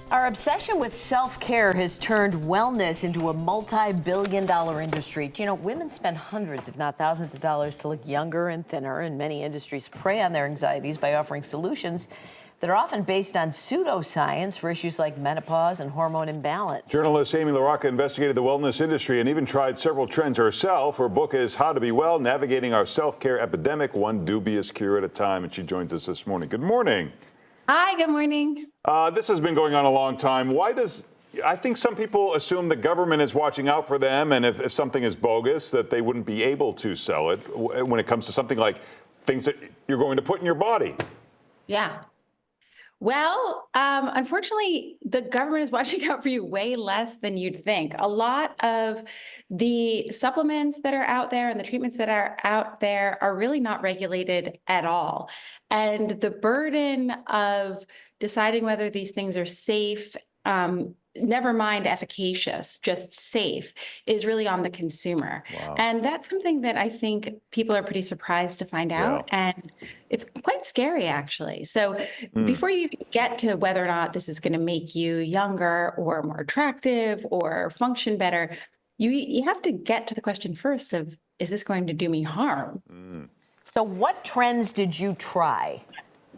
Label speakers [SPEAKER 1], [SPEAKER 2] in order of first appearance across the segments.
[SPEAKER 1] Our obsession with self-care has turned wellness into a multi-billion-dollar industry. You know, women spend hundreds, if not thousands of dollars to look younger and thinner, and many industries prey on their anxieties by offering solutions that are often based on pseudoscience for issues like menopause and hormone imbalance.
[SPEAKER 2] Journalist Amy LaRocca investigated the wellness industry and even tried several trends herself. Her book is How to Be Well, Navigating Our Self-Care Epidemic, One Dubious Cure at a Time, and she joins us this morning. Good morning.
[SPEAKER 3] Hi, good morning.
[SPEAKER 2] This has been going on a long time. I think some people assume the government is watching out for them, and if something is bogus, that they wouldn't be able to sell it when it comes to something like things that you're going to put in your body.
[SPEAKER 3] Yeah. Well, unfortunately, the government is watching out for you way less than you'd think. A lot of the supplements that are out there and the treatments that are out there are really not regulated at all. And the burden of deciding whether these things are safe, never mind efficacious, just safe, is really on the consumer.
[SPEAKER 2] Wow.
[SPEAKER 3] And that's something that I think people are pretty surprised to find out. And it's quite scary, actually. So before you get to whether or not this is going to make you younger or more attractive or function better, you have to get to the question first of, is this going to do me harm?
[SPEAKER 1] So what trends did you try?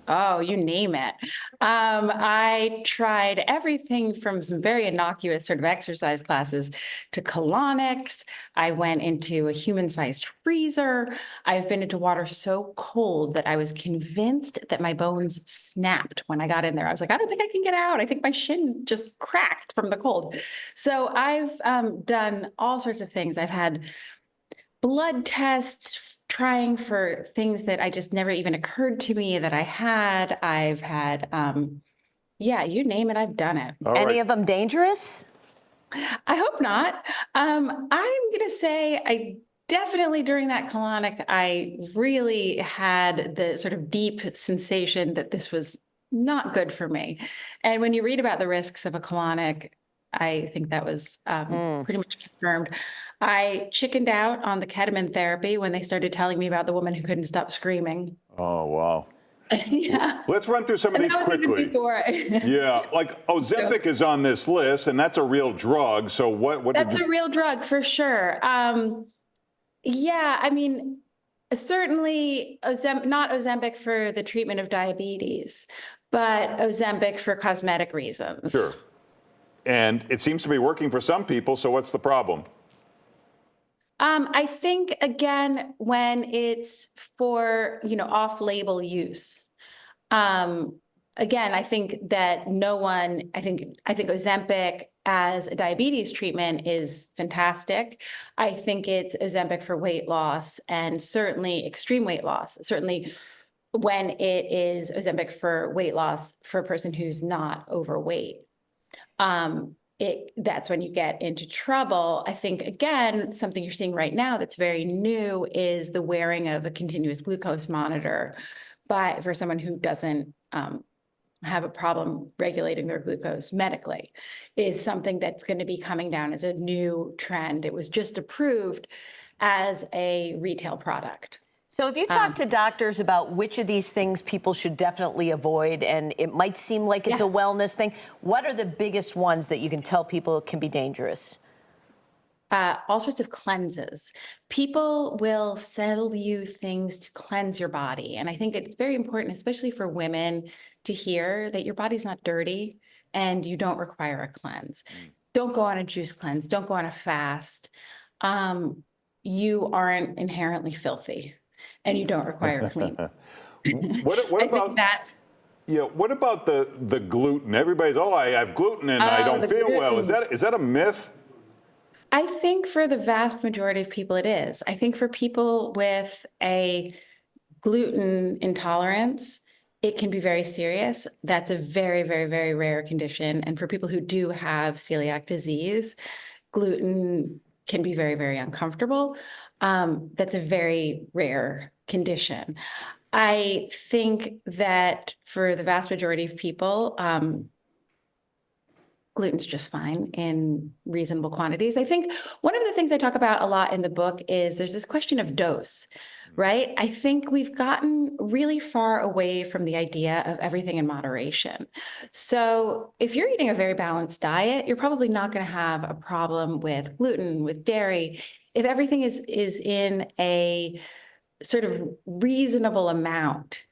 [SPEAKER 3] Oh, you name it. I tried everything from some very innocuous sort of exercise classes to colonics. I went into a human-sized freezer. I've been into water so cold that I was convinced that my bones snapped when I got in there. I was like, I don't think I can get out. I think my shin just cracked from the cold. So I've done all sorts of things. I've had blood tests, trying for things that I just never even occurred to me that I had. I've had, yeah, you name it, I've done it.
[SPEAKER 1] Any of them dangerous?
[SPEAKER 3] I hope not. I'm going to say I definitely during that colonic, I really had the sort of deep sensation that this was not good for me. And when you read about the risks of a colonic, I think that was pretty much confirmed. I chickened out on the ketamine therapy when they started telling me about the woman who couldn't stop screaming.
[SPEAKER 2] Oh, wow.
[SPEAKER 3] Yeah.
[SPEAKER 2] Let's run through some of these quickly. Yeah, like Ozempic is on this list, and that's a real drug. So what
[SPEAKER 3] That's a real drug for sure. Yeah, I mean, certainly not Ozempic for the treatment of diabetes, but Ozempic for cosmetic reasons.
[SPEAKER 2] Sure. And it seems to be working for some people. So what's the problem?
[SPEAKER 3] I think, again, when it's for, off-label use, again, I think that I think Ozempic as a diabetes treatment is fantastic. I think it's Ozempic for weight loss and certainly extreme weight loss, certainly when it is Ozempic for weight loss for a person who's not overweight. That's when you get into trouble. I think, again, something you're seeing right now that's very new is the wearing of a continuous glucose monitor for someone who doesn't have a problem regulating their glucose medically, is something that's going to be coming down as a new trend. It was just approved as a retail product.
[SPEAKER 1] So if you talk to doctors about which of these things people should definitely avoid, and it might seem like it's a wellness thing, what are the biggest ones that you can tell people can be dangerous?
[SPEAKER 3] All sorts of cleanses. People will sell you things to cleanse your body. And I think it's very important, especially for women, to hear that your body's not dirty and you don't require a cleanse. Don't go on a juice cleanse. Don't go on a fast. You aren't inherently filthy. And you don't require clean.
[SPEAKER 2] What about that? Yeah. What about the gluten? Everybody's, I have gluten and I don't feel well. Is that a myth?
[SPEAKER 3] I think for the vast majority of people, it is. I think for people with a gluten intolerance, it can be very serious. That's a very, very, very rare condition. And for people who do have celiac disease, gluten can be very, very uncomfortable. That's a very rare condition. I think that for the vast majority of people, gluten's just fine in reasonable quantities. I think one of the things I talk about a lot in the book is there's this question of dose, right? I think we've gotten really far away from the idea of everything in moderation. So if you're eating a very balanced diet, you're probably not going to have a problem with gluten, with dairy. If everything is in a sort of reasonable amount.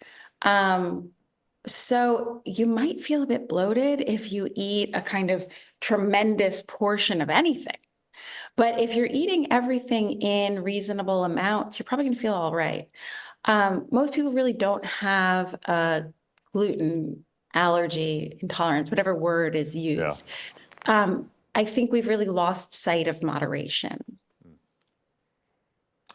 [SPEAKER 3] So you might feel a bit bloated if you eat a kind of tremendous portion of anything. But if you're eating everything in reasonable amounts, you're probably going to feel all right. Most people really don't have a gluten allergy, intolerance, whatever word is used. I think we've really lost sight of moderation.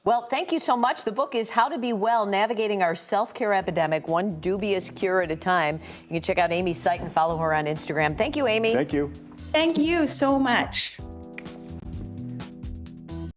[SPEAKER 1] Well, thank you so much. The book is How to Be Well, Navigating Our Self-Care Epidemic, One Dubious Cure at a Time. You can check out Amy's site and follow her on Instagram. Thank you, Amy.
[SPEAKER 2] Thank you.
[SPEAKER 3] Thank you so much.